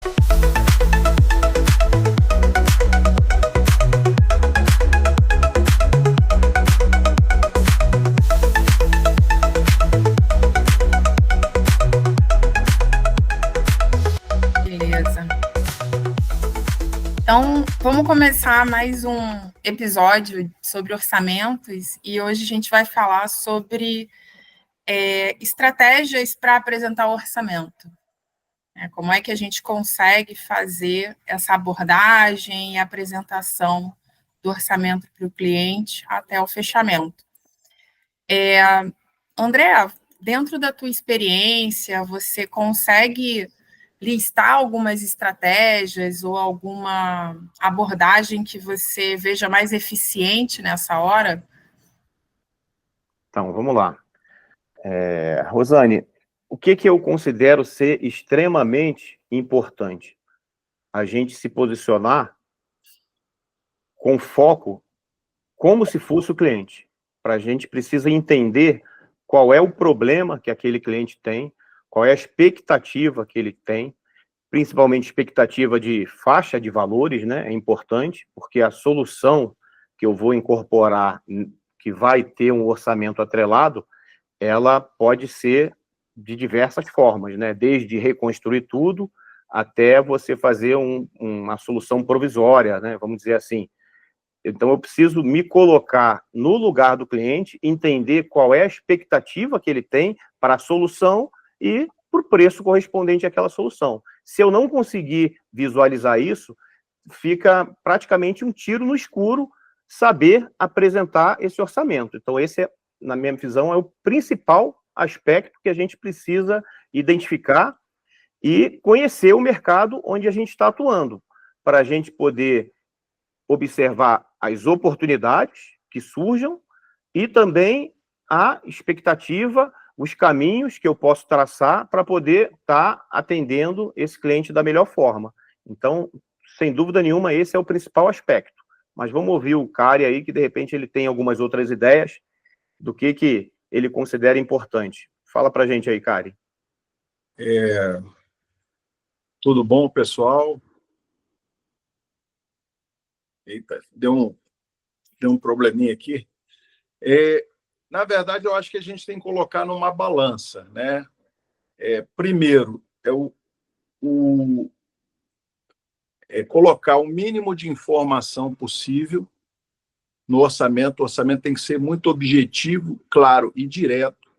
Beleza. Então, vamos começar mais um episódio sobre orçamentos e hoje a gente vai falar sobre estratégias para apresentar o orçamento. Como é que a gente consegue fazer essa abordagem e apresentação do orçamento para o cliente até o fechamento. André, dentro da tua experiência, você consegue listar algumas estratégias ou alguma abordagem que você veja mais eficiente nessa hora? Então, vamos lá. Rosane, o que eu considero ser extremamente importante? A gente se posicionar com foco como se fosse o cliente. A gente precisa entender qual é o problema que aquele cliente tem, qual é a expectativa que ele tem, principalmente expectativa de faixa de valores, né? É importante, porque a solução que eu vou incorporar, que vai ter um orçamento atrelado, ela pode ser de diversas formas, né? Desde reconstruir tudo até você fazer uma solução provisória, né? Vamos dizer assim. Então, eu preciso me colocar no lugar do cliente, entender qual é a expectativa que ele tem para a solução e para o preço correspondente àquela solução. Se eu não conseguir visualizar isso, fica praticamente um tiro no escuro saber apresentar esse orçamento. Então, esse na minha visão, é o principal aspecto que a gente precisa identificar e conhecer o mercado onde a gente está atuando, para a gente poder observar as oportunidades que surjam e também a expectativa, os caminhos que eu posso traçar para poder estar atendendo esse cliente da melhor forma. Então, sem dúvida nenhuma, esse é o principal aspecto. Mas vamos ouvir o Cari aí, que de repente ele tem algumas outras ideias do que ele considera importante. Fala para a gente aí, Cari. Tudo bom, pessoal? Eita, deu um probleminha aqui. Na verdade, eu acho que a gente tem que colocar numa balança, né? Primeiro, colocar o mínimo de informação possível no orçamento. O orçamento tem que ser muito objetivo, claro e direto,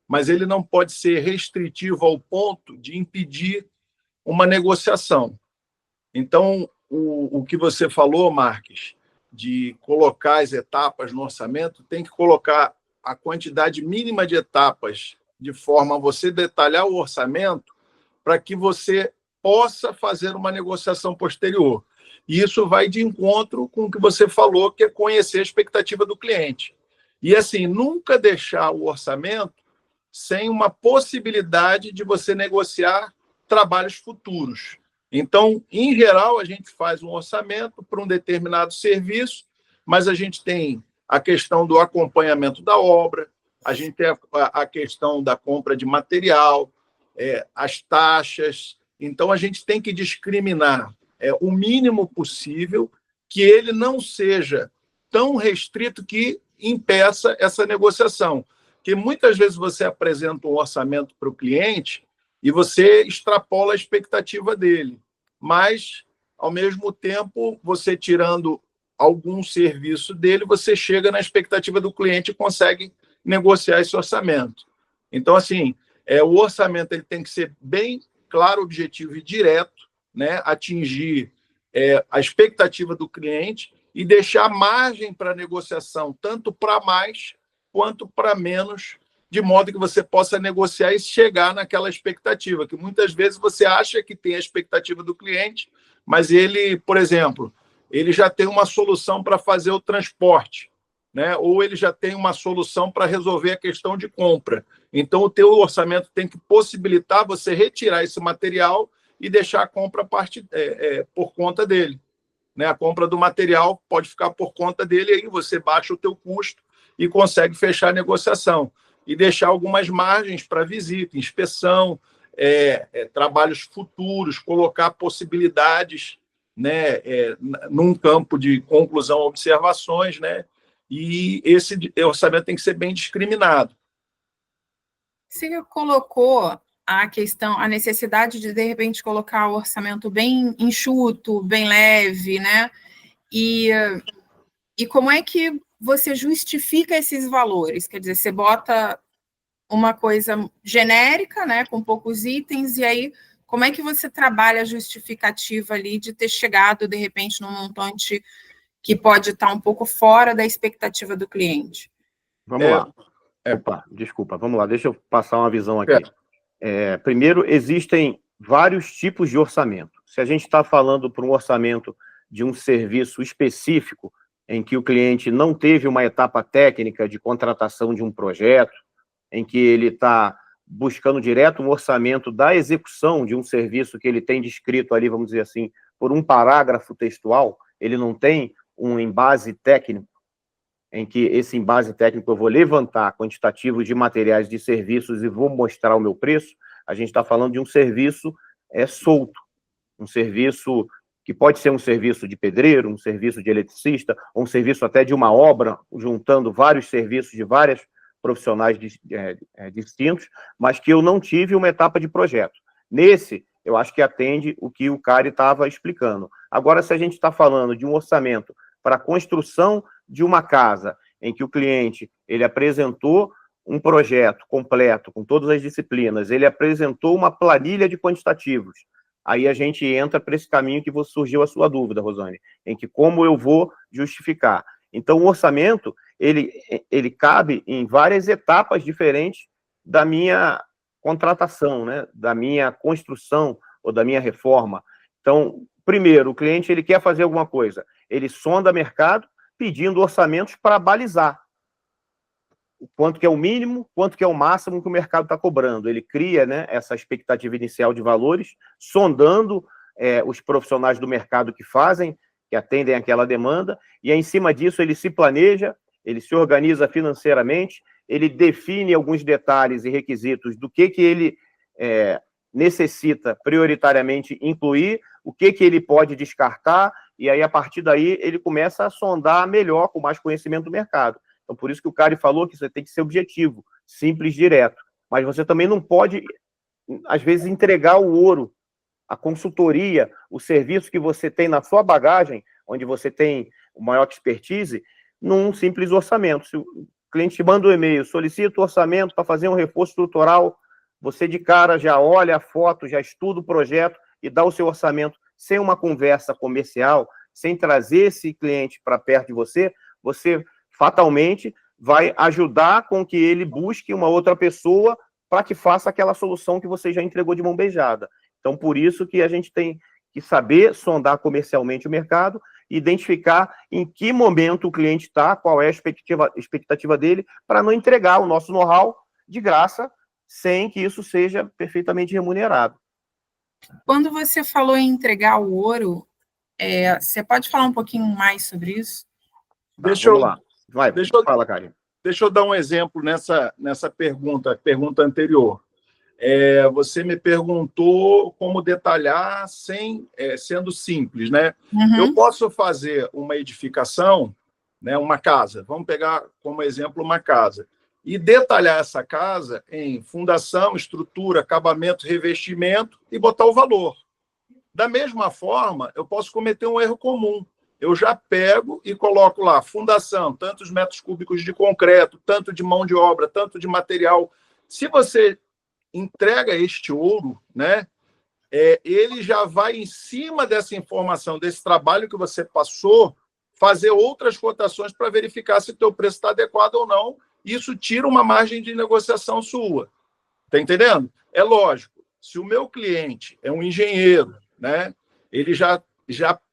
mas ele não pode ser restritivo ao ponto de impedir uma negociação. Então, o que você falou, Marques, de colocar as etapas no orçamento, tem que colocar a quantidade mínima de etapas de forma a você detalhar o orçamento para que você possa fazer uma negociação posterior. E isso vai de encontro com o que você falou, que é conhecer a expectativa do cliente. E, assim, nunca deixar o orçamento sem uma possibilidade de você negociar trabalhos futuros. Então, em geral, a gente faz um orçamento para um determinado serviço, mas a gente tem a questão do acompanhamento da obra, a gente tem a questão da compra de material, as taxas. Então, a gente tem que discriminar o mínimo possível, que ele não seja tão restrito que impeça essa negociação. Porque muitas vezes você apresenta um orçamento para o cliente e você extrapola a expectativa dele. Mas, ao mesmo tempo, você tirando algum serviço dele, você chega na expectativa do cliente e consegue negociar esse orçamento. Então, assim, o orçamento ele tem que ser bem claro, objetivo e direto, né? Atingir a expectativa do cliente e deixar margem para negociação, tanto para mais quanto para menos, de modo que você possa negociar e chegar naquela expectativa, que muitas vezes você acha que tem a expectativa do cliente, mas ele, por exemplo, ele já tem uma solução para fazer o transporte, né? Ou ele já tem uma solução para resolver a questão de compra. Então, o teu orçamento tem que possibilitar você retirar esse material e deixar a compra por conta dele, né? A compra do material pode ficar por conta dele, aí você baixa o teu custo e consegue fechar a negociação. E deixar algumas margens para visita, inspeção, trabalhos futuros, colocar possibilidades, né, num campo de conclusão, observações, né, e esse orçamento tem que ser bem discriminado. Você colocou a necessidade de repente, colocar o orçamento bem enxuto, bem leve, né? E como é que você justifica esses valores? Quer dizer, você bota uma coisa genérica, né, com poucos itens, e aí como é que você trabalha a justificativa ali de ter chegado, de repente, num montante que pode estar um pouco fora da expectativa do cliente? Vamos lá. Opa, desculpa, vamos lá, deixa eu passar uma visão aqui. Primeiro, existem vários tipos de orçamento. Se a gente está falando para um orçamento de um serviço específico, em que o cliente não teve uma etapa técnica de contratação de um projeto, em que ele está buscando direto um orçamento da execução de um serviço que ele tem descrito ali, vamos dizer assim, por um parágrafo textual, ele não tem um embase técnico, em que esse embase técnico eu vou levantar quantitativos de materiais de serviços e vou mostrar o meu preço. A gente está falando de um serviço solto, um serviço que pode ser um serviço de pedreiro, um serviço de eletricista, ou um serviço até de uma obra, juntando vários serviços de vários profissionais distintos, mas que eu não tive uma etapa de projeto. Nesse, eu acho que atende o que o Cari estava explicando. Agora, se a gente está falando de um orçamento para a construção de uma casa, em que o cliente ele apresentou um projeto completo, com todas as disciplinas, ele apresentou uma planilha de quantitativos, aí a gente entra para esse caminho que surgiu a sua dúvida, Rosane, em que como eu vou justificar. Então, o orçamento, ele cabe em várias etapas diferentes da minha contratação, né, da minha construção ou da minha reforma. Então, primeiro, o cliente ele quer fazer alguma coisa, ele sonda mercado pedindo orçamentos para balizar o quanto que é o mínimo, quanto que é o máximo que o mercado está cobrando. Ele cria, né, essa expectativa inicial de valores, sondando os profissionais do mercado que atendem aquela demanda, e em cima disso ele se planeja, ele se organiza financeiramente, ele define alguns detalhes e requisitos do que ele necessita prioritariamente incluir, o que ele pode descartar, e aí, a partir daí, ele começa a sondar melhor, com mais conhecimento do mercado. Então, por isso que o Cari falou que você tem que ser objetivo, simples, direto. Mas você também não pode, às vezes, entregar o ouro, a consultoria, o serviço que você tem na sua bagagem, onde você tem o maior expertise, num simples orçamento. Se o cliente te manda um e-mail, solicita o orçamento para fazer um reforço estrutural, você de cara já olha a foto, já estuda o projeto e dá o seu orçamento sem uma conversa comercial, sem trazer esse cliente para perto de você, você fatalmente vai ajudar com que ele busque uma outra pessoa para que faça aquela solução que você já entregou de mão beijada. Então, por isso que a gente tem que saber sondar comercialmente o mercado, identificar em que momento o cliente está, qual é a expectativa dele, para não entregar o nosso know-how de graça, sem que isso seja perfeitamente remunerado. Quando você falou em entregar o ouro, você pode falar um pouquinho mais sobre isso? Vamos lá. Fala, Karen. Deixa eu dar um exemplo nessa pergunta anterior. Você me perguntou como detalhar sendo simples, né? Uhum. Eu posso fazer uma edificação, né, uma casa, vamos pegar como exemplo uma casa, e detalhar essa casa em fundação, estrutura, acabamento, revestimento e botar o valor. Da mesma forma, eu posso cometer um erro comum. Eu já pego e coloco lá, fundação, tantos metros cúbicos de concreto, tanto de mão de obra, tanto de material. Se você entrega este ouro, né, ele já vai, em cima dessa informação, desse trabalho que você passou, fazer outras cotações para verificar se o teu preço está adequado ou não. Isso tira uma margem de negociação sua. Está entendendo? É lógico, se o meu cliente é um engenheiro, né, ele já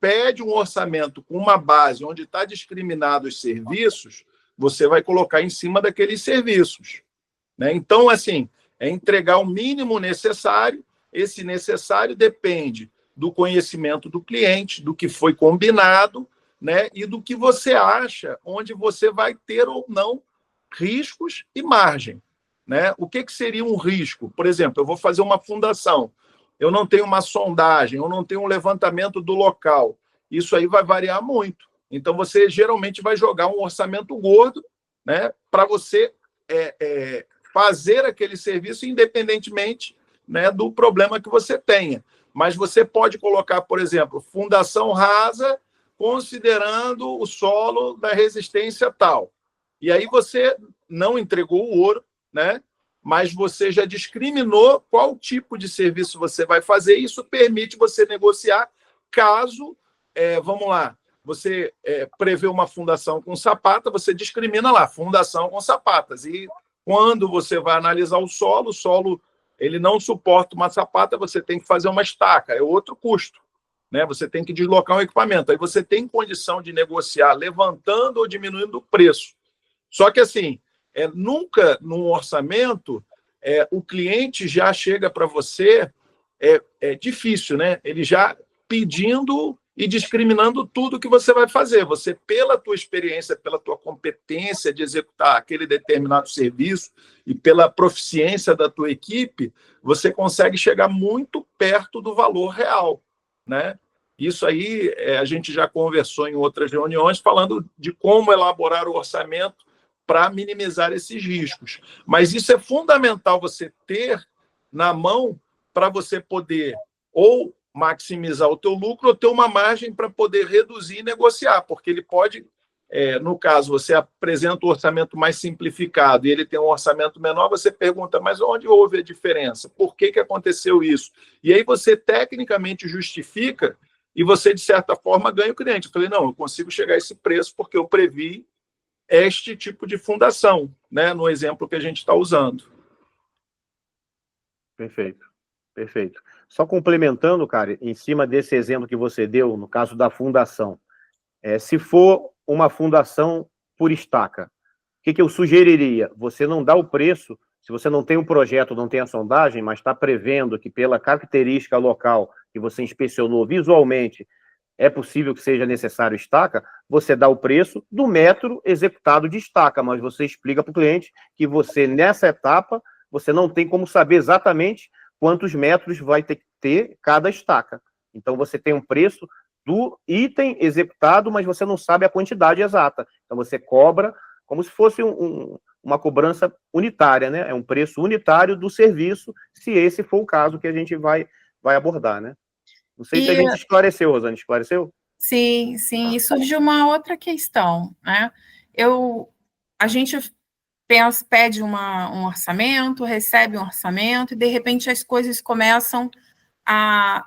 pede um orçamento com uma base onde está discriminado os serviços, você vai colocar em cima daqueles serviços, né? Então, assim, é entregar o mínimo necessário. Esse necessário depende do conhecimento do cliente, do que foi combinado, né, e do que você acha, onde você vai ter ou não riscos e margem. né? O que seria um risco? Por exemplo, eu vou fazer uma fundação, eu não tenho uma sondagem, eu não tenho um levantamento do local. Isso aí vai variar muito. Então, você geralmente vai jogar um orçamento gordo, né, para você fazer aquele serviço independentemente, né, do problema que você tenha. Mas você pode colocar, por exemplo, fundação rasa, considerando o solo da resistência tal. E aí você não entregou o ouro, né, mas você já discriminou qual tipo de serviço você vai fazer, e isso permite você negociar caso, vamos lá, você prevê uma fundação com sapata, você discrimina lá, fundação com sapatas. E quando você vai analisar o solo ele não suporta uma sapata, você tem que fazer uma estaca, é outro custo, né? Você tem que deslocar um equipamento. Aí você tem condição de negociar levantando ou diminuindo o preço. Só que, assim, nunca num orçamento o cliente já chega para você, é difícil, né? Ele já pedindo e discriminando tudo que você vai fazer. Você, pela tua experiência, pela tua competência de executar aquele determinado serviço e pela proficiência da tua equipe, você consegue chegar muito perto do valor real, né? Isso aí a gente já conversou em outras reuniões, falando de como elaborar o orçamento para minimizar esses riscos. Mas isso é fundamental você ter na mão para você poder ou maximizar o teu lucro ou ter uma margem para poder reduzir e negociar, porque ele pode, no caso, você apresenta o orçamento mais simplificado e ele tem um orçamento menor, você pergunta, mas onde houve a diferença? Por que aconteceu isso? E aí você tecnicamente justifica e você, de certa forma, ganha o cliente. Eu falei, não, eu consigo chegar a esse preço porque eu previ este tipo de fundação, né, no exemplo que a gente está usando. Perfeito, perfeito. Só complementando, cara, em cima desse exemplo que você deu, no caso da fundação, se for uma fundação por estaca, o que eu sugeriria? Você não dá o preço, se você não tem um projeto, não tem a sondagem, mas está prevendo que pela característica local que você inspecionou visualmente, é possível que seja necessário estaca, você dá o preço do metro executado de estaca, mas você explica para o cliente que você, nessa etapa, você não tem como saber exatamente quantos metros vai ter que ter cada estaca. Então, você tem um preço do item executado, mas você não sabe a quantidade exata. Então, você cobra como se fosse uma cobrança unitária, né? É um preço unitário do serviço, se esse for o caso que a gente vai abordar, né? Não sei se a gente esclareceu, Rosane, esclareceu? Sim, sim. E surge uma outra questão, né? A gente pede um orçamento, recebe um orçamento, e de repente as coisas começam a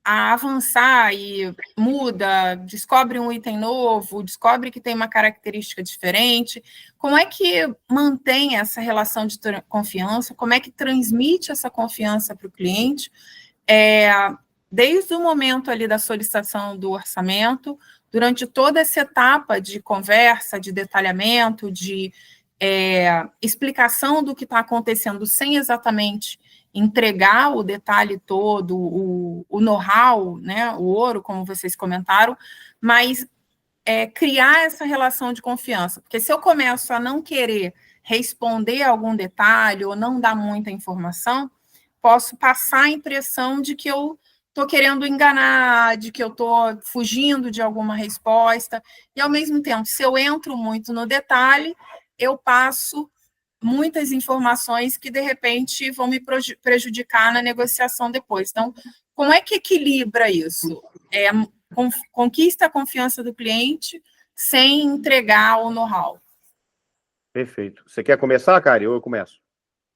avançar e muda, descobre um item novo, descobre que tem uma característica diferente. Como é que mantém essa relação de confiança? Como é que transmite essa confiança para o cliente? Desde o momento ali da solicitação do orçamento, durante toda essa etapa de conversa, de detalhamento, de explicação do que está acontecendo, sem exatamente entregar o detalhe todo, o know-how, né, o ouro, como vocês comentaram, mas criar essa relação de confiança. Porque se eu começo a não querer responder algum detalhe ou não dar muita informação, posso passar a impressão de que eu estou querendo enganar, de que eu estou fugindo de alguma resposta, e, ao mesmo tempo, se eu entro muito no detalhe, eu passo muitas informações que, de repente, vão me prejudicar na negociação depois. Então, como é que equilibra isso? Conquista a confiança do cliente sem entregar o know-how. Perfeito. Você quer começar, Kari, ou eu começo?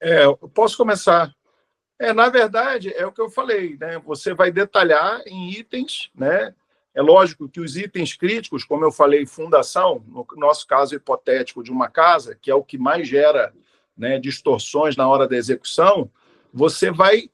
Eu posso começar. Na verdade, é o que eu falei, né? Você vai detalhar em itens, né? É lógico que os itens críticos, como eu falei, fundação, no nosso caso hipotético de uma casa, que é o que mais gera, né, distorções na hora da execução, você vai,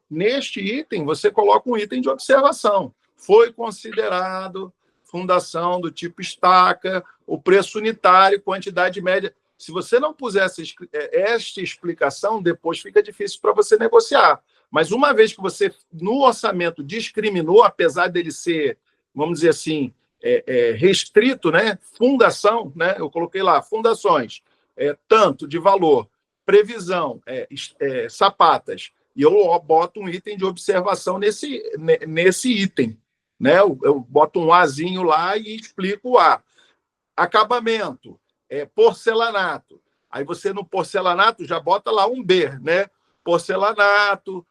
neste item, você coloca um item de observação. Foi considerado fundação do tipo estaca, o preço unitário, quantidade média. Se você não puser esta explicação, depois fica difícil para você negociar. Mas uma vez que você, no orçamento, discriminou, apesar dele ser, vamos dizer assim, restrito, né? Fundação, né? Eu coloquei lá, fundações, tanto de valor. previsão, sapatas, e eu boto um item de observação nesse item, né? Eu boto um Azinho lá e explico o A. Acabamento, porcelanato. Aí você no porcelanato já bota lá um B, né? Porcelanato,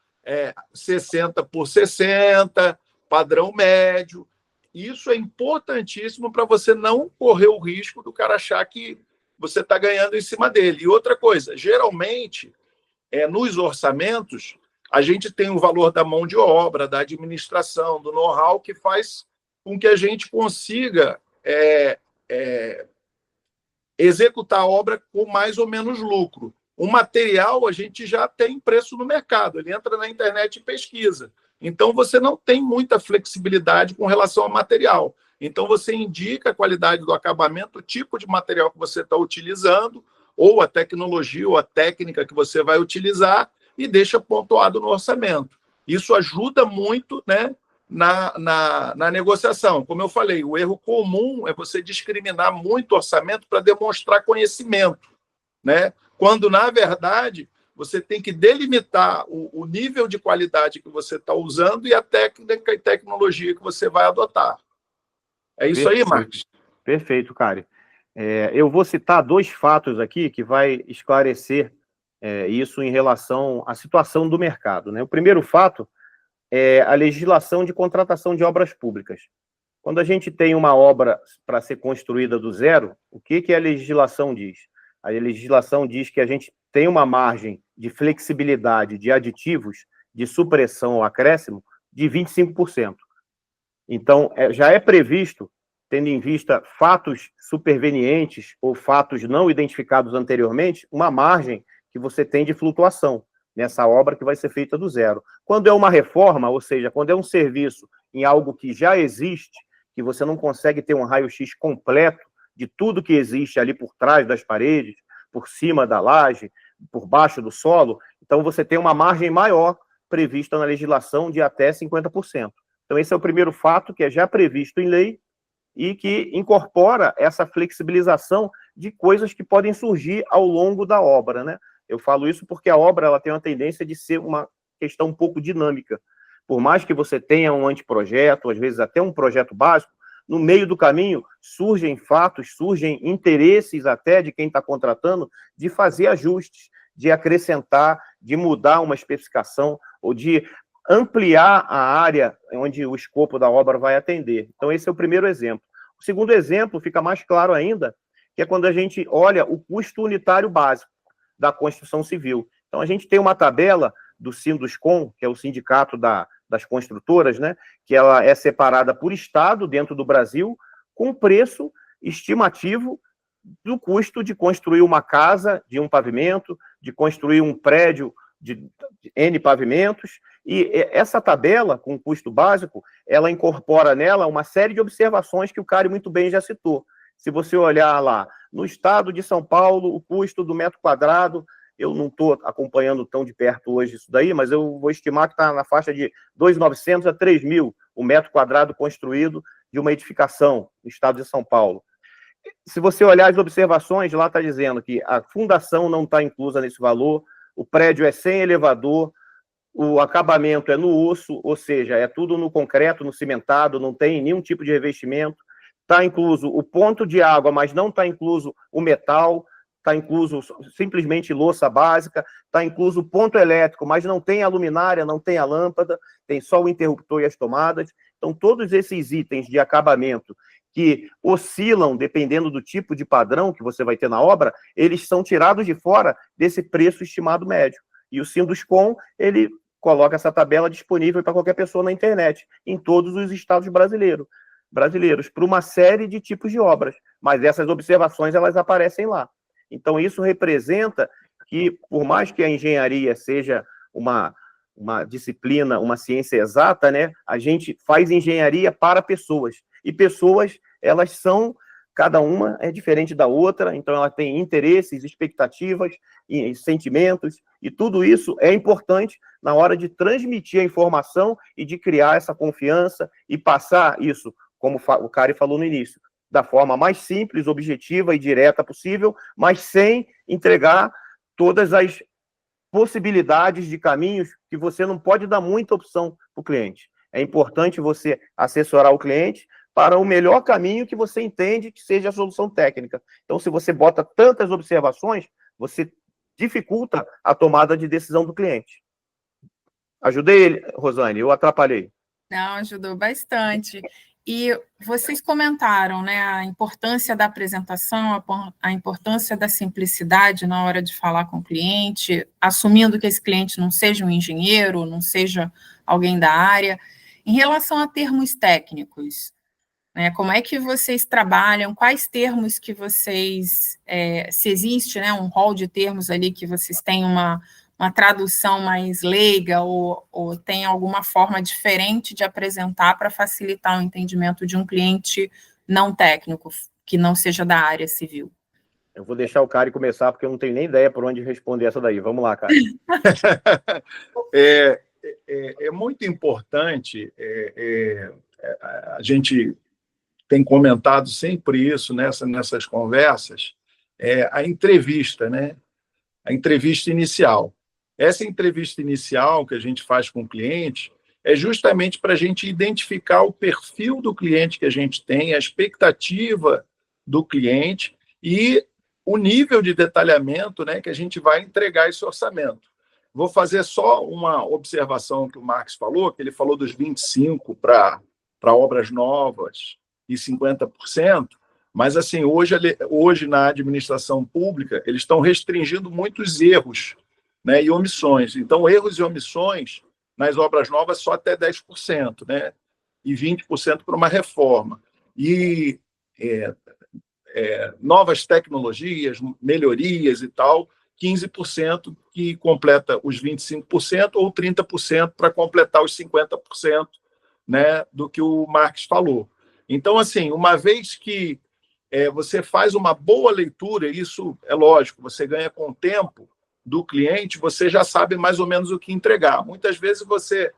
60 por 60, padrão médio. Isso é importantíssimo para você não correr o risco do cara achar que você está ganhando em cima dele. E outra coisa, geralmente, nos orçamentos, a gente tem o valor da mão de obra, da administração, do know-how, que faz com que a gente consiga executar a obra com mais ou menos lucro. O material, a gente já tem preço no mercado, ele entra na internet e pesquisa. Então, você não tem muita flexibilidade com relação ao material. Então, você indica a qualidade do acabamento, o tipo de material que você está utilizando, ou a tecnologia ou a técnica que você vai utilizar, e deixa pontuado no orçamento. Isso ajuda muito, né, na negociação. Como eu falei, o erro comum é você discriminar muito orçamento para demonstrar conhecimento, né? Quando, na verdade, você tem que delimitar o nível de qualidade que você está usando e a técnica e tecnologia que você vai adotar. É isso aí, Marcos. Perfeito, Cari. Eu vou citar 2 fatos aqui que vai esclarecer isso em relação à situação do mercado, né? O primeiro fato é a legislação de contratação de obras públicas. Quando a gente tem uma obra para ser construída do zero, o que a legislação diz? A legislação diz que a gente tem uma margem de flexibilidade de aditivos, de supressão ou acréscimo, de 25%. Então, já é previsto, tendo em vista fatos supervenientes ou fatos não identificados anteriormente, uma margem que você tem de flutuação nessa obra que vai ser feita do zero. Quando é uma reforma, ou seja, quando é um serviço em algo que já existe, que você não consegue ter um raio-x completo de tudo que existe ali por trás das paredes, por cima da laje, por baixo do solo, então você tem uma margem maior prevista na legislação de até 50%. Então esse é o primeiro fato que é já previsto em lei e que incorpora essa flexibilização de coisas que podem surgir ao longo da obra, né? Eu falo isso porque a obra ela tem uma tendência de ser uma questão um pouco dinâmica. Por mais que você tenha um anteprojeto, às vezes até um projeto básico, no meio do caminho surgem fatos, surgem interesses até de quem está contratando de fazer ajustes, de acrescentar, de mudar uma especificação ou de ampliar a área onde o escopo da obra vai atender. Então, esse é o primeiro exemplo. O segundo exemplo fica mais claro ainda, que é quando a gente olha o custo unitário básico da construção civil. Então, a gente tem uma tabela do Sinduscon, que é o sindicato das construtoras, né, que ela é separada por estado dentro do Brasil, com preço estimativo do custo de construir uma casa de um pavimento, de construir um prédio de N pavimentos, e essa tabela, com custo básico, ela incorpora nela uma série de observações que o Cari muito bem já citou. Se você olhar lá, no estado de São Paulo, o custo do metro quadrado, eu não estou acompanhando tão de perto hoje isso daí, mas eu vou estimar que está na faixa de 2.900 a 3.000 o metro quadrado construído de uma edificação no estado de São Paulo. Se você olhar as observações, lá está dizendo que a fundação não está inclusa nesse valor, o prédio é sem elevador, o acabamento é no osso, ou seja, é tudo no concreto, no cimentado, não tem nenhum tipo de revestimento. Está incluso o ponto de água, mas não está incluso o metal, está incluso simplesmente louça básica, está incluso o ponto elétrico, mas não tem a luminária, não tem a lâmpada, tem só o interruptor e as tomadas. Então, todos esses itens de acabamento que oscilam dependendo do tipo de padrão que você vai ter na obra, eles são tirados de fora desse preço estimado médio. E o Sinduscon, ele coloca essa tabela disponível para qualquer pessoa na internet, em todos os estados brasileiros, para uma série de tipos de obras. Mas essas observações, elas aparecem lá. Então, isso representa que, por mais que a engenharia seja uma disciplina, uma ciência exata, né, a gente faz engenharia para pessoas. E pessoas, elas são, cada uma é diferente da outra, então ela tem interesses, expectativas, e sentimentos, e tudo isso é importante na hora de transmitir a informação e de criar essa confiança e passar isso, como o Cari falou no início, da forma mais simples, objetiva e direta possível, mas sem entregar todas as possibilidades de caminhos que você não pode dar muita opção para o cliente. É importante você assessorar o cliente para o melhor caminho que você entende que seja a solução técnica. Então, se você bota tantas observações, você dificulta a tomada de decisão do cliente. Ajudei ele, Rosane? Eu atrapalhei? Não, ajudou bastante. E vocês comentaram, né, a importância da apresentação, a importância da simplicidade na hora de falar com o cliente, assumindo que esse cliente não seja um engenheiro, não seja alguém da área. Em relação a termos técnicos, né, como é que vocês trabalham, quais termos que vocês, se existe, né, um rol de termos ali que vocês têm uma tradução mais leiga ou tem alguma forma diferente de apresentar para facilitar o entendimento de um cliente não técnico, que não seja da área civil? Eu vou deixar o Cari começar, porque eu não tenho nem ideia por onde responder essa daí. Vamos lá, Cari. É muito importante, a gente tem comentado sempre isso nessas conversas, a entrevista, né? A entrevista inicial. Essa entrevista inicial que a gente faz com o cliente é justamente para a gente identificar o perfil do cliente que a gente tem, a expectativa do cliente e o nível de detalhamento, né, que a gente vai entregar esse orçamento. Vou fazer só uma observação que o Marcos falou, que ele falou dos 25% para obras novas e 50%, mas assim, hoje na administração pública, eles estão restringindo muitos erros, né, e omissões. Então, erros e omissões nas obras novas só até 10%, né, e 20% para uma reforma. E novas tecnologias, melhorias e tal, 15% que completa os 25% ou 30% para completar os 50%, né, do que o Marcos falou. Então, assim, uma vez que você faz uma boa leitura, isso é lógico, você ganha com o tempo do cliente, você já sabe mais ou menos o que entregar. Muitas vezes você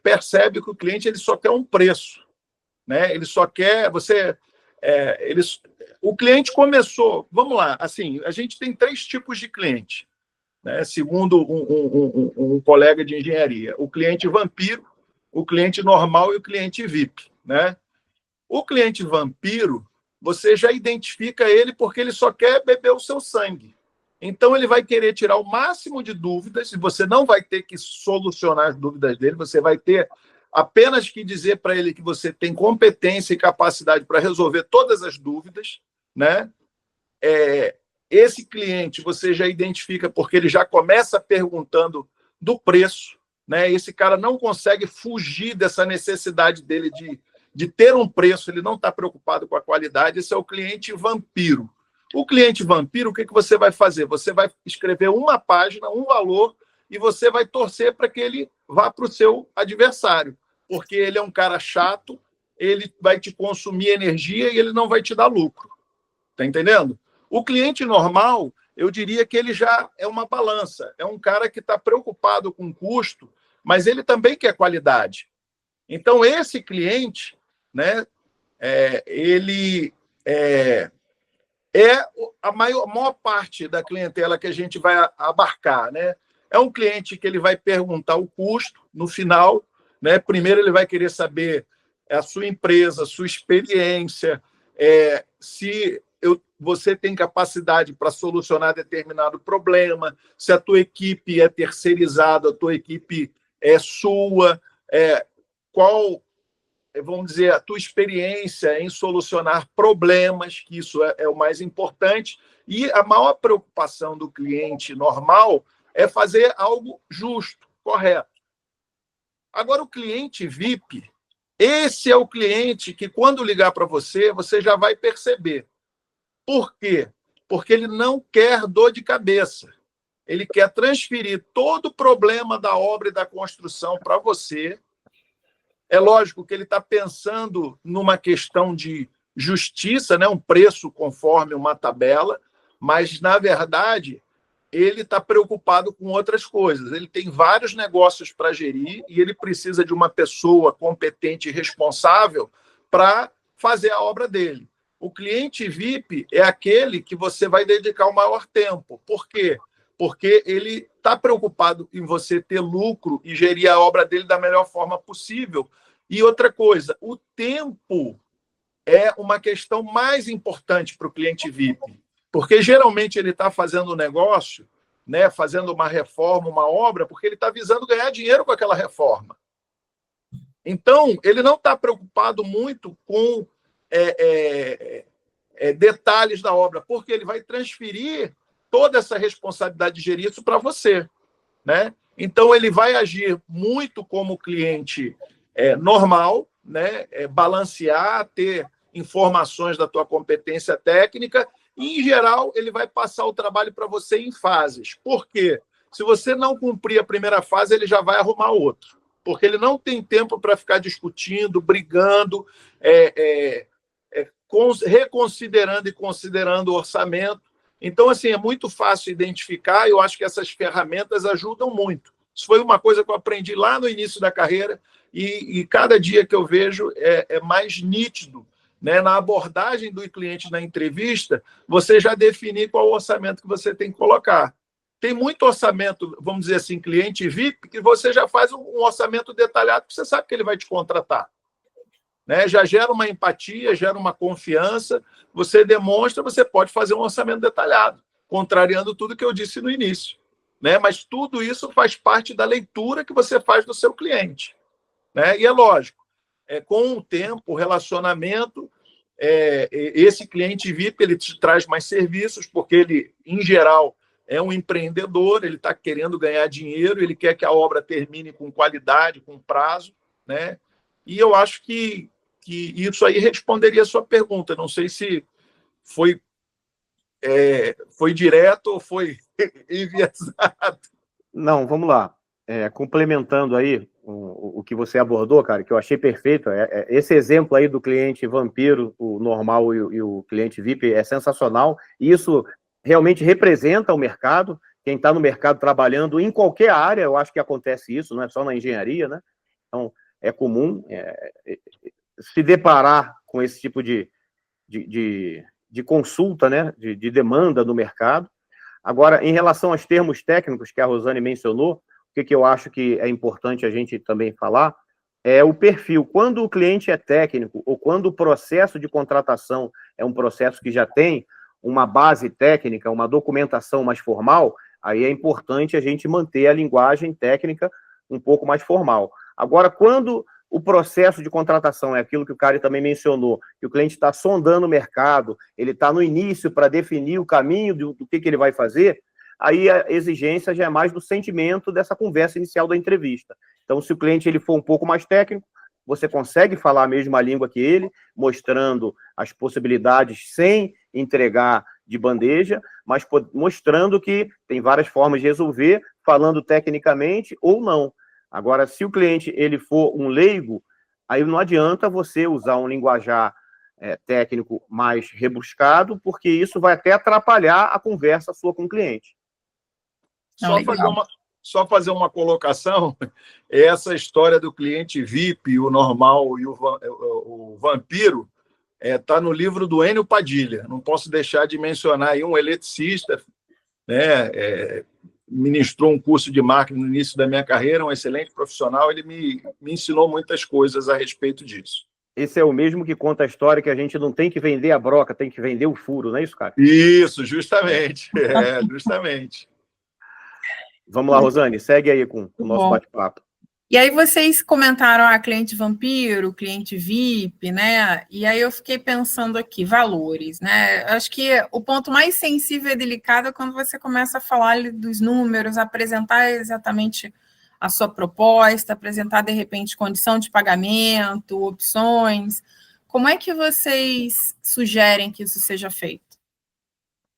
percebe que o cliente ele só quer um preço, né? Ele só quer... o cliente começou... Vamos lá, assim, a gente tem 3 tipos de cliente, né? Segundo um colega de engenharia. O cliente vampiro, o cliente normal e o cliente VIP, né? O cliente vampiro, você já identifica ele porque ele só quer beber o seu sangue. Então, ele vai querer tirar o máximo de dúvidas, e você não vai ter que solucionar as dúvidas dele, você vai ter apenas que dizer para ele que você tem competência e capacidade para resolver todas as dúvidas, né? Esse cliente você já identifica porque ele já começa perguntando do preço, né? Esse cara não consegue fugir dessa necessidade dele de ter um preço, ele não está preocupado com a qualidade. Esse é o cliente vampiro. O cliente vampiro, o que você vai fazer? Você vai escrever uma página, um valor, e você vai torcer para que ele vá para o seu adversário, porque ele é um cara chato, ele vai te consumir energia e ele não vai te dar lucro. Está entendendo? O cliente normal, eu diria que ele já é uma balança, é um cara que está preocupado com custo, mas ele também quer qualidade. Então, esse cliente, né, ele é a maior parte da clientela que a gente vai abarcar, né? É um cliente que ele vai perguntar o custo no final, né? Primeiro ele vai querer saber a sua empresa, a sua experiência, se você tem capacidade para solucionar determinado problema, se a tua equipe é terceirizada, a tua equipe é sua, qual, vamos dizer, a tua experiência em solucionar problemas, que isso é o mais importante. E a maior preocupação do cliente normal é fazer algo justo, correto. Agora, o cliente VIP, esse é o cliente que, quando ligar para você, você já vai perceber. Por quê? Porque ele não quer dor de cabeça. Ele quer transferir todo o problema da obra e da construção para você. É lógico que ele está pensando numa questão de justiça, né? Um preço conforme uma tabela, mas, na verdade, ele está preocupado com outras coisas. Ele tem vários negócios para gerir e ele precisa de uma pessoa competente e responsável para fazer a obra dele. O cliente VIP é aquele que você vai dedicar o maior tempo. Por quê? porque ele está preocupado em você ter lucro e gerir a obra dele da melhor forma possível. E outra coisa, o tempo é uma questão mais importante para o cliente VIP, porque geralmente ele está fazendo um negócio, né, fazendo uma reforma, uma obra, porque ele está visando ganhar dinheiro com aquela reforma. Então, ele não está preocupado muito com detalhes da obra, porque ele vai transferir toda essa responsabilidade de gerir isso para você, né? Então, ele vai agir muito como cliente normal, né? Balancear, ter informações da tua competência técnica e, em geral, ele vai passar o trabalho para você em fases. Por quê? Se você não cumprir a primeira fase, ele já vai arrumar outro, porque ele não tem tempo para ficar discutindo, brigando, reconsiderando e considerando o orçamento. Então, assim, é muito fácil identificar e eu acho que essas ferramentas ajudam muito. Isso foi uma coisa que eu aprendi lá no início da carreira e cada dia que eu vejo é mais nítido, né? Na abordagem do cliente na entrevista, você já definir qual o orçamento que você tem que colocar. Tem muito orçamento, vamos dizer assim, cliente VIP, que você já faz um orçamento detalhado, porque você sabe que ele vai te contratar. Né? Já gera uma empatia, gera uma confiança, você demonstra, você pode fazer um orçamento detalhado, contrariando tudo que eu disse no início. Né? Mas tudo isso faz parte da leitura que você faz do seu cliente. Né? E é lógico, com o tempo, o relacionamento, esse cliente VIP ele te traz mais serviços, porque ele, em geral, é um empreendedor, ele está querendo ganhar dinheiro, ele quer que a obra termine com qualidade, com prazo, né? E eu acho que isso aí responderia a sua pergunta. Não sei se foi direto ou foi enviesado. Não, vamos lá. Complementando aí o que você abordou, cara, que eu achei perfeito, esse exemplo aí do cliente vampiro, o normal e o cliente VIP é sensacional, e isso realmente representa o mercado, quem está no mercado trabalhando em qualquer área, eu acho que acontece isso, não é só na engenharia, né? Então, é comum se deparar com esse tipo de consulta, né? De demanda no mercado. Agora, em relação aos termos técnicos que a Rosane mencionou, o que eu acho que é importante a gente também falar é o perfil. Quando o cliente é técnico ou quando o processo de contratação é um processo que já tem uma base técnica, uma documentação mais formal, aí é importante a gente manter a linguagem técnica um pouco mais formal. Agora, quando o processo de contratação é aquilo que o Cari também mencionou, que o cliente está sondando o mercado, ele está no início para definir o caminho do que ele vai fazer, aí a exigência já é mais do sentimento dessa conversa inicial da entrevista. Então, se o cliente ele for um pouco mais técnico, você consegue falar a mesma língua que ele, mostrando as possibilidades sem entregar de bandeja, mas mostrando que tem várias formas de resolver, falando tecnicamente ou não. Agora, se o cliente ele for um leigo, aí não adianta você usar um linguajar técnico mais rebuscado, porque isso vai até atrapalhar a conversa sua com o cliente. Só fazer uma colocação, essa história do cliente VIP, o normal e o vampiro, está no livro do Enio Padilha. Não posso deixar de mencionar aí um eletricista, né, ministrou um curso de marketing no início da minha carreira, um excelente profissional, ele me ensinou muitas coisas a respeito disso. Esse é o mesmo que conta a história que a gente não tem que vender a broca, tem que vender o furo, não é isso, cara? Isso, justamente. Justamente. Vamos lá, Rosane, segue aí com o nosso bate-papo. E aí vocês comentaram cliente vampiro, cliente VIP, né? E aí eu fiquei pensando aqui, valores, né? Acho que o ponto mais sensível e delicado é quando você começa a falar dos números, apresentar exatamente a sua proposta, apresentar, de repente, condição de pagamento, opções. Como é que vocês sugerem que isso seja feito?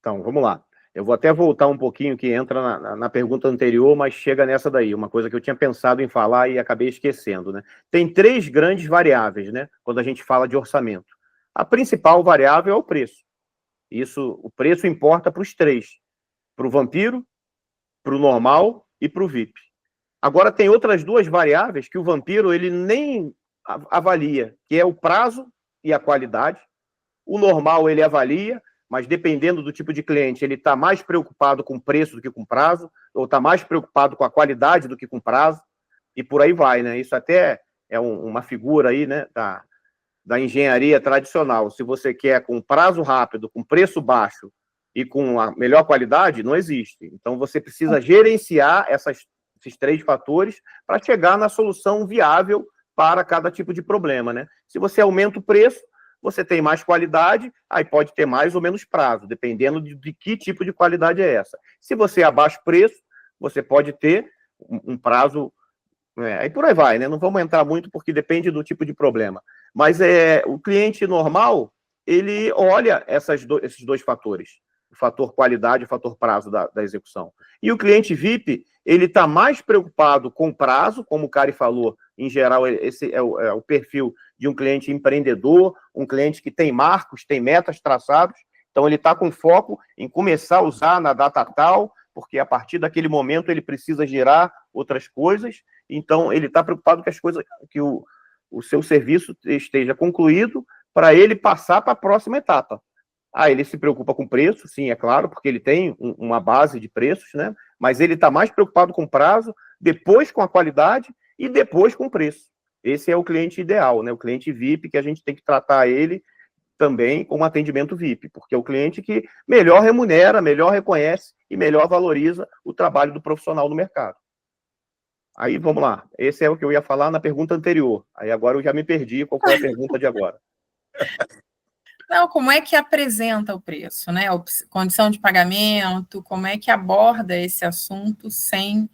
Então, vamos lá. Eu vou até voltar um pouquinho, que entra na pergunta anterior, mas chega nessa daí, uma coisa que eu tinha pensado em falar e acabei esquecendo, né? Tem 3 grandes variáveis, né? Quando a gente fala de orçamento. A principal variável é o preço. O preço importa para os 3. Para o vampiro, para o normal e para o VIP. Agora, tem outras 2 variáveis que o vampiro ele nem avalia, que é o prazo e a qualidade. O normal ele avalia, mas dependendo do tipo de cliente, ele está mais preocupado com preço do que com prazo, ou está mais preocupado com a qualidade do que com prazo, e por aí vai, né? Isso até é uma figura aí, né, da engenharia tradicional. Se você quer com prazo rápido, com preço baixo e com a melhor qualidade, não existe. Então, você precisa gerenciar esses 3 fatores para chegar na solução viável para cada tipo de problema, né? Se você aumenta o preço, você tem mais qualidade, aí pode ter mais ou menos prazo, dependendo de que tipo de qualidade é essa. Se você abaixa o preço, você pode ter um prazo, aí por aí vai, né? Não vamos entrar muito porque depende do tipo de problema. Mas o cliente normal, ele olha esses 2 fatores, o fator qualidade e o fator prazo da execução. E o cliente VIP, ele está mais preocupado com prazo, como o Cari falou, em geral, esse é o perfil de um cliente empreendedor, um cliente que tem marcos, tem metas traçadas, então ele está com foco em começar a usar na data tal, porque a partir daquele momento ele precisa gerar outras coisas, então ele está preocupado que o seu serviço esteja concluído para ele passar para a próxima etapa. Ele se preocupa com preço, sim, é claro, porque ele tem uma base de preços, né? Mas ele está mais preocupado com prazo, depois com a qualidade e depois com o preço. Esse é o cliente ideal, né? O cliente VIP, que a gente tem que tratar ele também como atendimento VIP, porque é o cliente que melhor remunera, melhor reconhece e melhor valoriza o trabalho do profissional no mercado. Aí, vamos lá. Esse é o que eu ia falar na pergunta anterior. Aí agora eu já me perdi qual foi a pergunta de agora. Não, como é que apresenta o preço, né? Condição de pagamento, como é que aborda esse assunto sem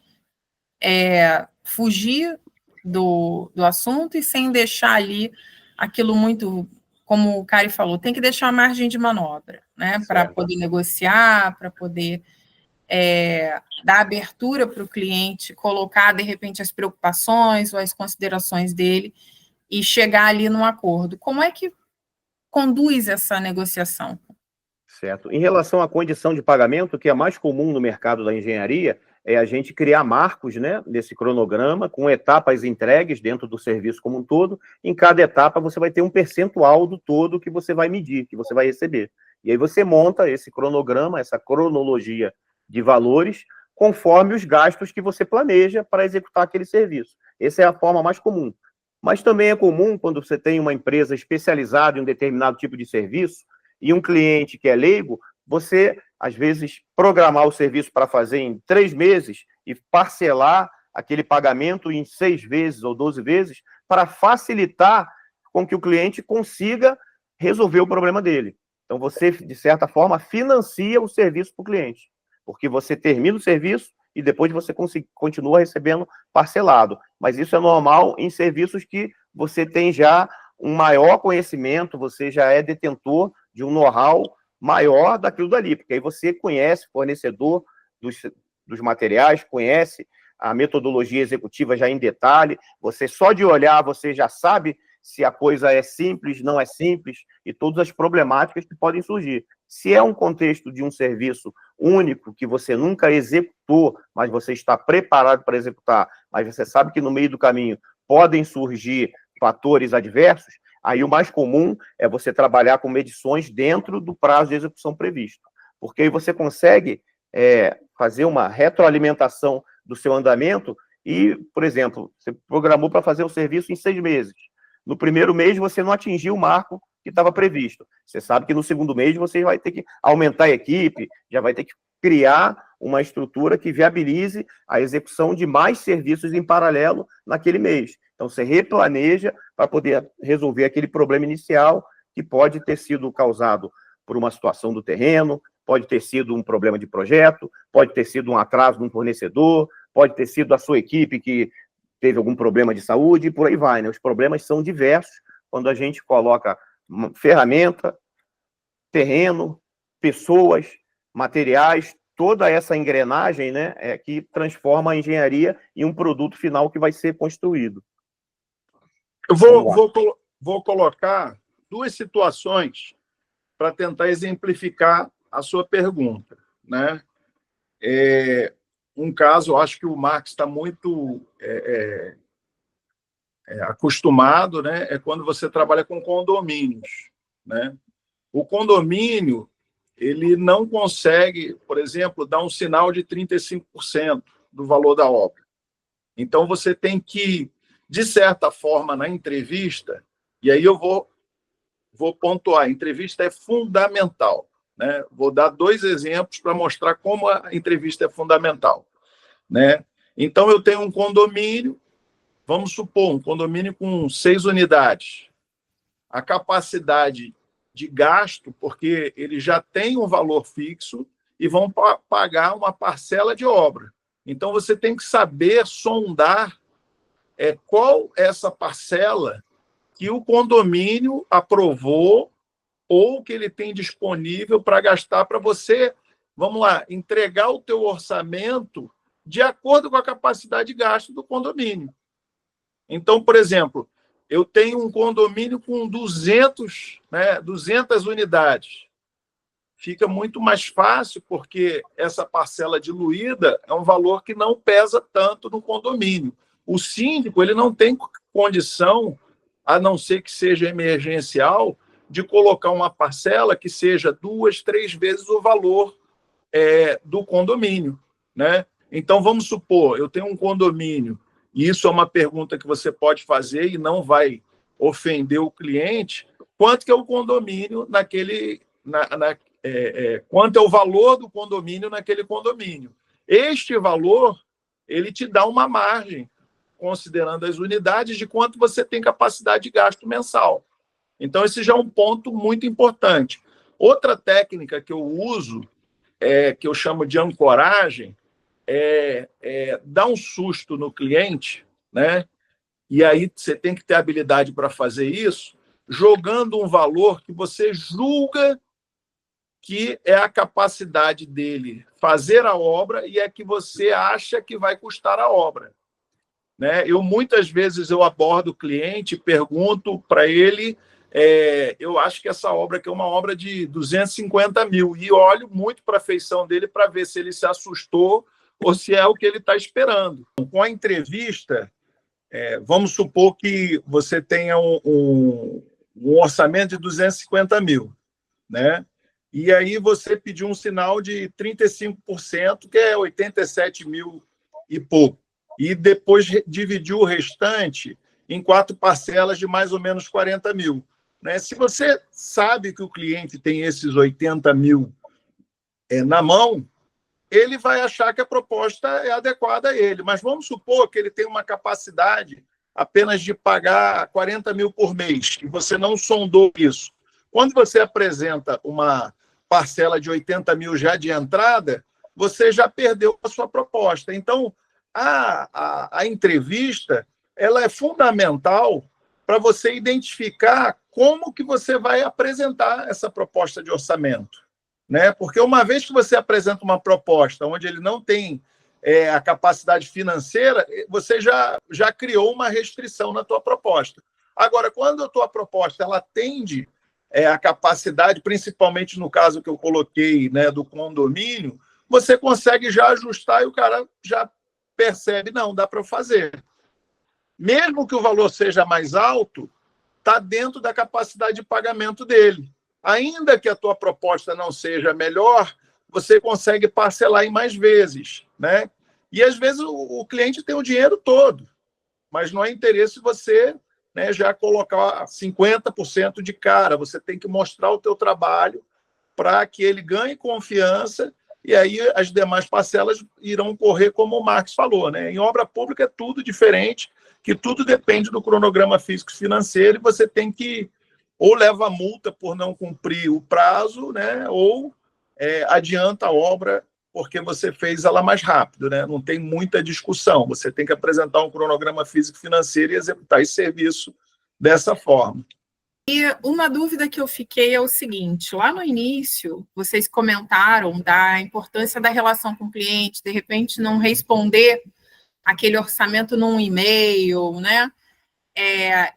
fugir do assunto e sem deixar ali aquilo muito, como o Cari falou, tem que deixar a margem de manobra, né? Para poder negociar, para poder dar abertura para o cliente, colocar, de repente, as preocupações ou as considerações dele e chegar ali num acordo. Como é que conduz essa negociação? Certo. Em relação à condição de pagamento, o que é mais comum no mercado da engenharia é a gente criar marcos, né, nesse cronograma, com etapas entregues dentro do serviço como um todo. Em cada etapa, você vai ter um percentual do todo que você vai medir, que você vai receber. E aí você monta esse cronograma, essa cronologia de valores, conforme os gastos que você planeja para executar aquele serviço. Essa é a forma mais comum. Mas também é comum, quando você tem uma empresa especializada em um determinado tipo de serviço, e um cliente que é leigo, você, às vezes, programar o serviço para fazer em 3 meses e parcelar aquele pagamento em 6 vezes ou 12 vezes, para facilitar com que o cliente consiga resolver o problema dele. Então, você, de certa forma, financia o serviço para o cliente, porque você termina o serviço e depois você continua recebendo parcelado. Mas isso é normal em serviços que você tem já um maior conhecimento, você já é detentor de um know-how maior daquilo dali, porque aí você conhece o fornecedor dos materiais, conhece a metodologia executiva já em detalhe, você só de olhar, você já sabe se a coisa é simples, não é simples, e todas as problemáticas que podem surgir. Se é um contexto de um serviço único, que você nunca executou, mas você está preparado para executar, mas você sabe que no meio do caminho podem surgir fatores adversos, aí o mais comum é você trabalhar com medições dentro do prazo de execução previsto, porque aí você consegue fazer uma retroalimentação do seu andamento e, por exemplo, você programou para fazer o serviço em 6 meses. No primeiro mês, você não atingiu o marco que estava previsto. Você sabe que no segundo mês você vai ter que aumentar a equipe, já vai ter que criar uma estrutura que viabilize a execução de mais serviços em paralelo naquele mês. Então, você replaneja para poder resolver aquele problema inicial que pode ter sido causado por uma situação do terreno, pode ter sido um problema de projeto, pode ter sido um atraso de um fornecedor, pode ter sido a sua equipe que teve algum problema de saúde, e por aí vai, né? Os problemas são diversos quando a gente coloca ferramenta, terreno, pessoas, materiais, toda essa engrenagem, né, que transforma a engenharia em um produto final que vai ser construído. Eu vou colocar 2 situações para tentar exemplificar a sua pergunta, né? Um caso, eu acho que o Marcos está muito acostumado, né? É quando você trabalha com condomínios, né? O condomínio, ele não consegue, por exemplo, dar um sinal de 35% do valor da obra. Então, você tem que, de certa forma, na entrevista, e aí eu vou pontuar, a entrevista é fundamental, né? Vou dar 2 exemplos para mostrar como a entrevista é fundamental, né? Então, eu tenho um condomínio, vamos supor, um condomínio com 6 unidades. A capacidade de gasto, porque ele já tem um valor fixo e vão pagar uma parcela de obra. Então, você tem que saber sondar qual é essa parcela que o condomínio aprovou ou que ele tem disponível para gastar para você, vamos lá, entregar o teu orçamento de acordo com a capacidade de gasto do condomínio. Então, por exemplo, eu tenho um condomínio com 200 unidades. Fica muito mais fácil, porque essa parcela diluída é um valor que não pesa tanto no condomínio. O síndico ele não tem condição, a não ser que seja emergencial, de colocar uma parcela que seja 2, 3 vezes o valor do condomínio, né? Então, vamos supor, eu tenho um condomínio, e isso é uma pergunta que você pode fazer e não vai ofender o cliente, quanto que é o condomínio quanto é o valor do condomínio naquele condomínio. Este valor, ele te dá uma margem, considerando as unidades, de quanto você tem capacidade de gasto mensal. Então, esse já é um ponto muito importante. Outra técnica que eu uso, que eu chamo de ancoragem, dar um susto no cliente, né? E aí você tem que ter habilidade para fazer isso, jogando um valor que você julga que é a capacidade dele fazer a obra e é que você acha que vai custar a obra, né? Muitas vezes eu abordo o cliente, pergunto para ele, eu acho que essa obra aqui é uma obra de 250 mil, e olho muito para a feição dele para ver se ele se assustou ou se é o que ele está esperando. Com a entrevista, vamos supor que você tenha um orçamento de 250 mil, né? E aí você pediu um sinal de 35%, que é 87 mil e pouco. E depois dividiu o restante em 4 parcelas de mais ou menos 40 mil. Né? Se você sabe que o cliente tem esses 80 mil na mão, ele vai achar que a proposta é adequada a ele. Mas vamos supor que ele tem uma capacidade apenas de pagar 40 mil por mês, e você não sondou isso. Quando você apresenta uma parcela de 80 mil já de entrada, você já perdeu a sua proposta. Então, a entrevista ela é fundamental para você identificar como que você vai apresentar essa proposta de orçamento, né? Porque uma vez que você apresenta uma proposta onde ele não tem a capacidade financeira, você já criou uma restrição na tua proposta. Agora, quando a tua proposta ela atende a capacidade, principalmente no caso que eu coloquei, né, do condomínio, você consegue já ajustar e o cara já percebe, não, dá para fazer. Mesmo que o valor seja mais alto, está dentro da capacidade de pagamento dele. Ainda que a tua proposta não seja melhor, você consegue parcelar em mais vezes, né? E às vezes o cliente tem o dinheiro todo, mas não é interesse você, né, já colocar 50% de cara. Você tem que mostrar o teu trabalho para que ele ganhe confiança, e aí as demais parcelas irão correr como o Marcos falou, né? Em obra pública é tudo diferente, que tudo depende do cronograma físico-financeiro, e você tem que ou leva multa por não cumprir o prazo, né, ou adianta a obra porque você fez ela mais rápido, né? Não tem muita discussão. Você tem que apresentar um cronograma físico-financeiro e executar esse serviço dessa forma. E uma dúvida que eu fiquei é o seguinte: lá no início, vocês comentaram da importância da relação com o cliente, de repente não responder aquele orçamento num e-mail, né?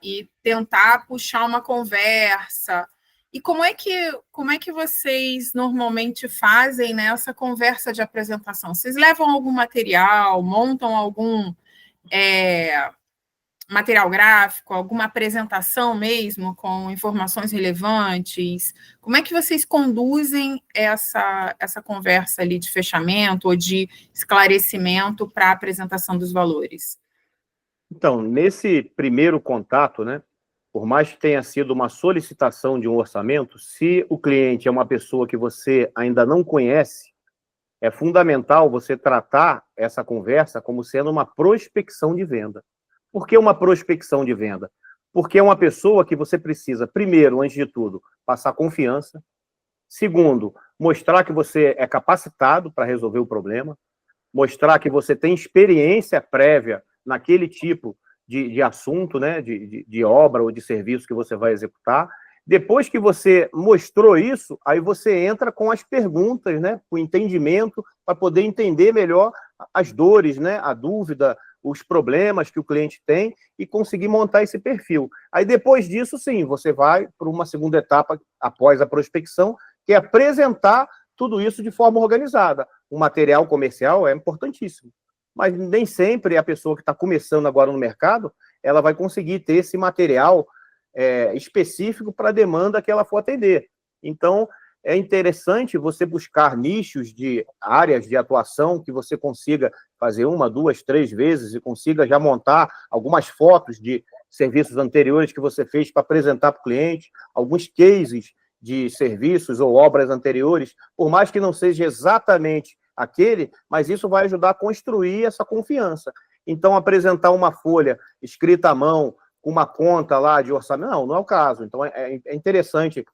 E tentar puxar uma conversa. E como é que vocês normalmente fazem nessa conversa de apresentação? Vocês levam algum material, montam material gráfico, alguma apresentação mesmo, com informações relevantes? Como é que vocês conduzem essa conversa ali de fechamento ou de esclarecimento para a apresentação dos valores? Então, nesse primeiro contato, né, por mais que tenha sido uma solicitação de um orçamento, se o cliente é uma pessoa que você ainda não conhece, é fundamental você tratar essa conversa como sendo uma prospecção de venda. Por que uma prospecção de venda? Porque é uma pessoa que você precisa, primeiro, antes de tudo, passar confiança. Segundo, mostrar que você é capacitado para resolver o problema. Mostrar que você tem experiência prévia naquele tipo de assunto, né, de obra ou de serviço que você vai executar. Depois que você mostrou isso, aí você entra com as perguntas, né, com o entendimento, para poder entender melhor as dores, né, a dúvida, os problemas que o cliente tem e conseguir montar esse perfil. Aí depois disso, sim, você vai para uma segunda etapa após a prospecção, que é apresentar tudo isso de forma organizada. O material comercial é importantíssimo, mas nem sempre a pessoa que está começando agora no mercado, ela vai conseguir ter esse material específico para a demanda que ela for atender. Então, é interessante você buscar nichos de áreas de atuação que você consiga fazer 1, 2, 3 vezes e consiga já montar algumas fotos de serviços anteriores que você fez para apresentar para o cliente, alguns cases de serviços ou obras anteriores, por mais que não seja exatamente aquele, mas isso vai ajudar a construir essa confiança. Então, apresentar uma folha escrita à mão, com uma conta lá de orçamento, não é o caso. Então, é interessante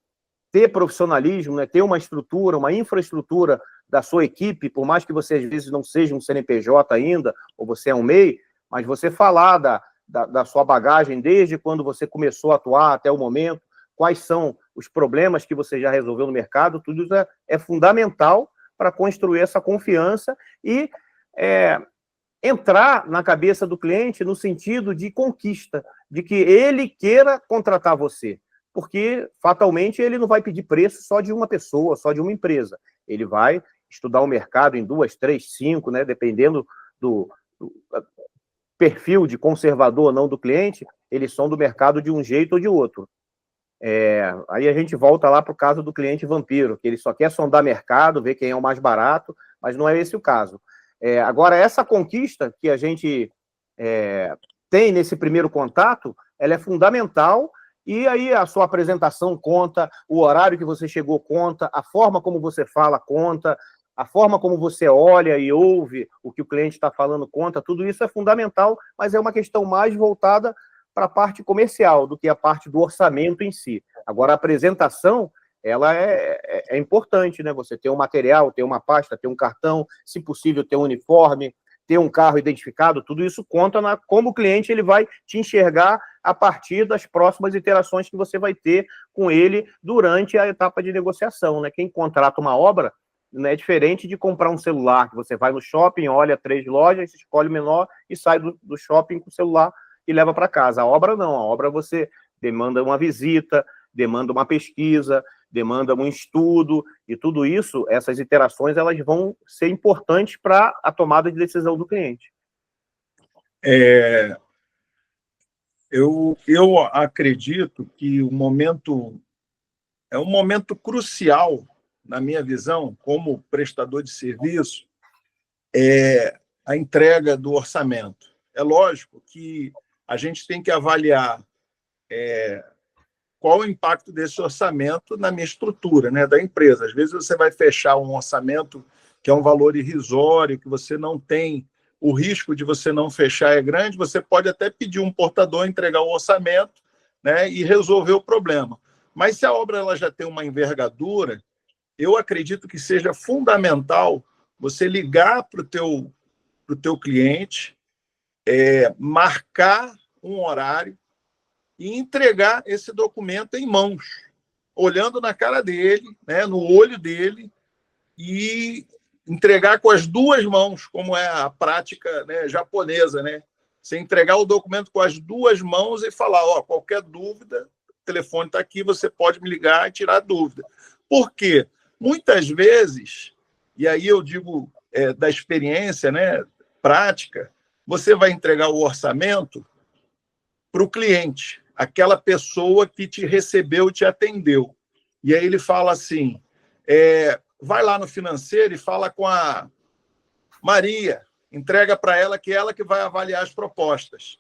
ter profissionalismo, né, ter uma estrutura, uma infraestrutura da sua equipe, por mais que você, às vezes, não seja um CNPJ ainda, ou você é um MEI, mas você falar da sua bagagem desde quando você começou a atuar até o momento, quais são os problemas que você já resolveu no mercado, tudo isso é fundamental para construir essa confiança e entrar na cabeça do cliente no sentido de conquista, de que ele queira contratar você. Porque, fatalmente, ele não vai pedir preço só de uma pessoa, só de uma empresa. Ele vai estudar o mercado em 2, 3, 5, né, dependendo do perfil de conservador ou não do cliente, eles são do mercado de um jeito ou de outro. Aí a gente volta lá para o caso do cliente vampiro, que ele só quer sondar mercado, ver quem é o mais barato, mas não é esse o caso. Agora, essa conquista que a gente tem nesse primeiro contato, ela é fundamental. E aí a sua apresentação conta, o horário que você chegou conta, a forma como você fala conta, a forma como você olha e ouve o que o cliente está falando conta, tudo isso é fundamental, mas é uma questão mais voltada para a parte comercial do que a parte do orçamento em si. Agora, a apresentação, ela é importante, né? Você ter um material, ter uma pasta, ter um cartão, se possível ter um uniforme, ter um carro identificado, tudo isso conta como o cliente ele vai te enxergar a partir das próximas interações que você vai ter com ele durante a etapa de negociação, né? Quem contrata uma obra não é diferente de comprar um celular, que você vai no shopping, olha 3 lojas, escolhe o menor e sai do shopping com o celular e leva para casa. A obra não, a obra você demanda uma visita, demanda uma pesquisa, demanda um estudo, e tudo isso, essas interações, elas vão ser importantes para a tomada de decisão do cliente. Eu acredito que o momento é um momento crucial, na minha visão, como prestador de serviço, é a entrega do orçamento. É lógico que a gente tem que avaliar qual o impacto desse orçamento na minha estrutura, né, da empresa. Às vezes você vai fechar um orçamento que é um valor irrisório, que você não tem, o risco de você não fechar é grande, você pode até pedir um portador entregar o orçamento, né, e resolver o problema. Mas se a obra ela já tem uma envergadura, eu acredito que seja fundamental você ligar para o teu cliente, marcar um horário e entregar esse documento em mãos, olhando na cara dele, né, no olho dele, e entregar com as 2 mãos, como é a prática, né, japonesa, né? Você entregar o documento com as 2 mãos e falar, qualquer dúvida, o telefone está aqui, você pode me ligar e tirar dúvida. Por quê? Muitas vezes, e aí eu digo da experiência, né, prática, você vai entregar o orçamento para o cliente, aquela pessoa que te recebeu, te atendeu. E aí ele fala assim, vai lá no financeiro e fala com a Maria, entrega para ela que vai avaliar as propostas.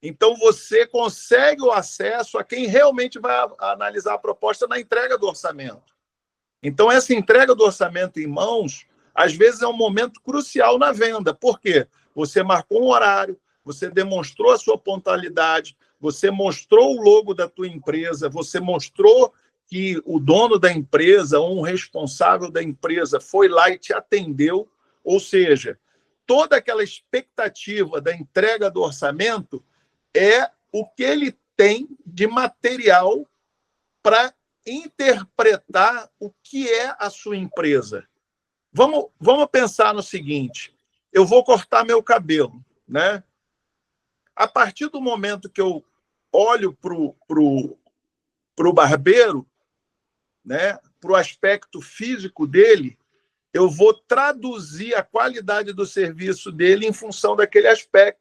Então, você consegue o acesso a quem realmente vai analisar a proposta na entrega do orçamento. Então, essa entrega do orçamento em mãos, às vezes, é um momento crucial na venda. Por quê? Você marcou um horário, você demonstrou a sua pontualidade, você mostrou o logo da tua empresa, você mostrou que o dono da empresa ou um responsável da empresa foi lá e te atendeu. Ou seja, toda aquela expectativa da entrega do orçamento é o que ele tem de material para interpretar o que é a sua empresa. Vamos pensar no seguinte, eu vou cortar meu cabelo, né? A partir do momento que eu olho para o barbeiro, né, para o aspecto físico dele, eu vou traduzir a qualidade do serviço dele em função daquele aspecto.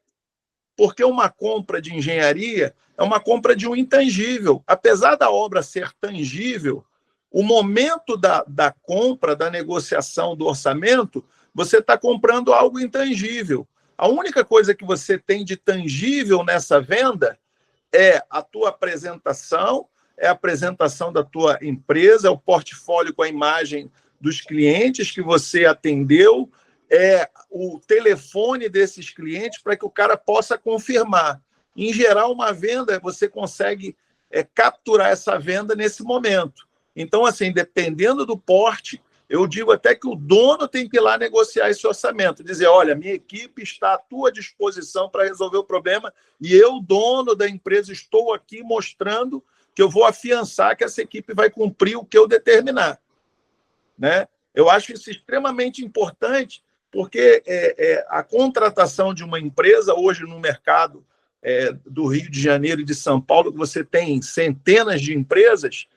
Porque uma compra de engenharia é uma compra de um intangível. Apesar da obra ser tangível, o momento da compra, da negociação do orçamento, você está comprando algo intangível. A única coisa que você tem de tangível nessa venda é a tua apresentação, é a apresentação da tua empresa, é o portfólio com a imagem dos clientes que você atendeu, é o telefone desses clientes para que o cara possa confirmar. Em geral, uma venda, você consegue capturar essa venda nesse momento. Então, assim, dependendo do porte, eu digo até que o dono tem que ir lá negociar esse orçamento, dizer, olha, minha equipe está à tua disposição para resolver o problema e eu, dono da empresa, estou aqui mostrando que eu vou afiançar que essa equipe vai cumprir o que eu determinar. Né? Eu acho isso extremamente importante, porque a contratação de uma empresa, hoje no mercado do Rio de Janeiro e de São Paulo, que você tem centenas de empresas,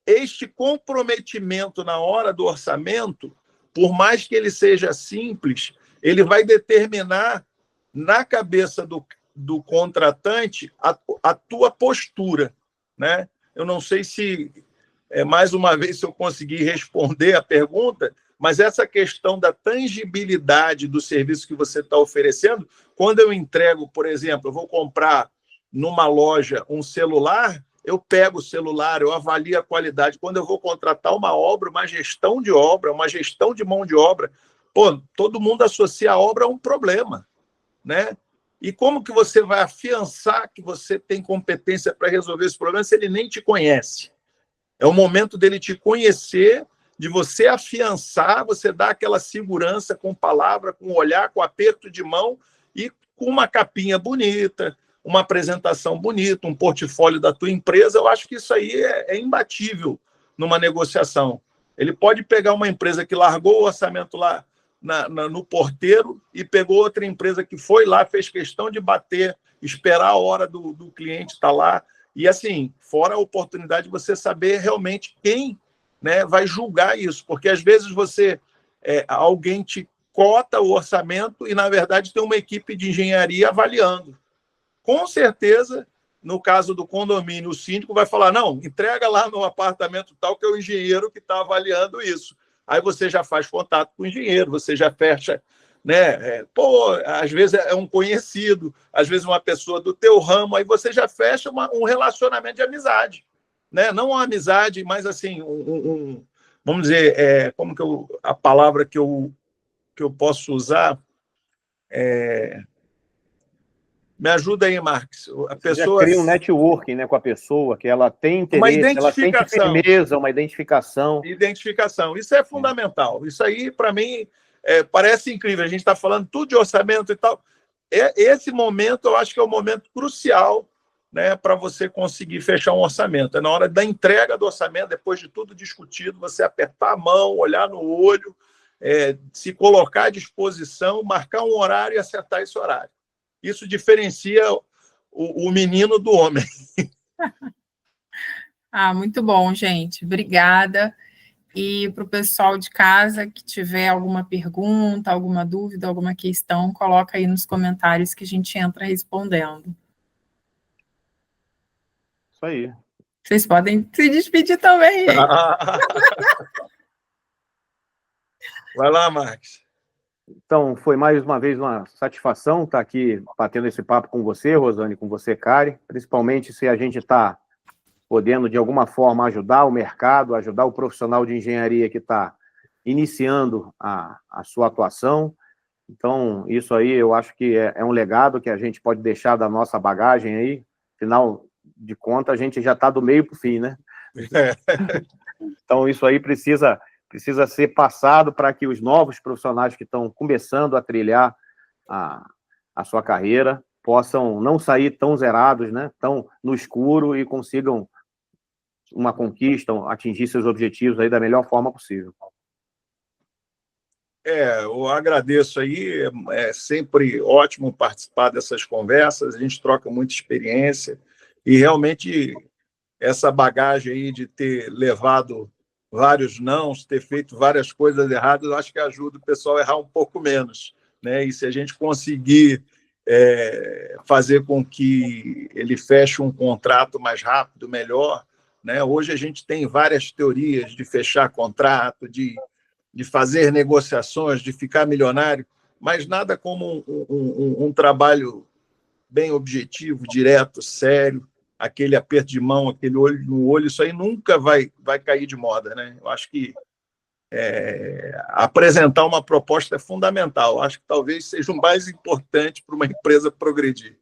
este comprometimento na hora do orçamento, por mais que ele seja simples, ele vai determinar na cabeça do contratante a tua postura. Né? Eu não sei se, mais uma vez, se eu conseguir responder a pergunta, mas essa questão da tangibilidade do serviço que você está oferecendo, quando eu entrego, por exemplo, eu vou comprar numa loja um celular, eu pego o celular, eu avalio a qualidade. Quando eu vou contratar uma obra, uma gestão de obra, uma gestão de mão de obra, todo mundo associa a obra a um problema, né? E como que você vai afiançar que você tem competência para resolver esse problema se ele nem te conhece? É o momento dele te conhecer, de você afiançar, você dar aquela segurança com palavra, com olhar, com aperto de mão e com uma capinha bonita, uma apresentação bonita, um portfólio da tua empresa. Eu acho que isso aí é imbatível numa negociação. Ele pode pegar uma empresa que largou o orçamento lá no porteiro e pegou outra empresa que foi lá, fez questão de bater, esperar a hora do cliente estar lá. E, assim, fora a oportunidade de você saber realmente quem, né, vai julgar isso. Porque, às vezes, alguém te cota o orçamento e, na verdade, tem uma equipe de engenharia avaliando. Com certeza, no caso do condomínio, o síndico vai falar, não, entrega lá no apartamento tal, que é o engenheiro que está avaliando isso. Aí você já faz contato com o engenheiro, você já fecha, né? Às vezes é um conhecido, às vezes uma pessoa do teu ramo, aí você já fecha um relacionamento de amizade, né? Não uma amizade, mas assim, vamos dizer, como que a palavra que eu posso usar me ajuda aí, Marques. A pessoa já cria um networking, né, com a pessoa, que ela tem interesse, ela tem firmeza, uma identificação. Identificação. Isso é fundamental. Isso aí, para mim, parece incrível. A gente está falando tudo de orçamento e tal. Esse momento, eu acho que é o momento crucial, né, para você conseguir fechar um orçamento. É na hora da entrega do orçamento, depois de tudo discutido, você apertar a mão, olhar no olho, se colocar à disposição, marcar um horário e acertar esse horário. Isso diferencia o menino do homem. Muito bom, gente. Obrigada. E para o pessoal de casa que tiver alguma pergunta, alguma dúvida, alguma questão, coloca aí nos comentários que a gente entra respondendo. Isso aí. Vocês podem se despedir também, gente. Vai lá, Marcos. Então, foi mais uma vez uma satisfação estar aqui batendo esse papo com você, Rosane, com você, Kari, principalmente se a gente está podendo, de alguma forma, ajudar o mercado, ajudar o profissional de engenharia que está iniciando a sua atuação. Então, isso aí eu acho que é um legado que a gente pode deixar da nossa bagagem aí. Afinal de contas, a gente já está do meio para o fim, né? Então, isso aí precisa ser passado para que os novos profissionais que estão começando a trilhar a sua carreira possam não sair tão zerados, né? Tão no escuro e consigam uma conquista, atingir seus objetivos aí da melhor forma possível. Eu agradeço aí, é sempre ótimo participar dessas conversas, a gente troca muita experiência e realmente essa bagagem aí de ter levado vários nãos, ter feito várias coisas erradas, eu acho que ajuda o pessoal a errar um pouco menos, né? E se a gente conseguir fazer com que ele feche um contrato mais rápido, melhor, né? Hoje a gente tem várias teorias de fechar contrato, de fazer negociações, de ficar milionário, mas nada como um trabalho bem objetivo, direto, sério, aquele aperto de mão, aquele olho no olho, isso aí nunca vai cair de moda, né? Eu acho que apresentar uma proposta é fundamental. Eu acho que talvez seja o mais importante para uma empresa progredir.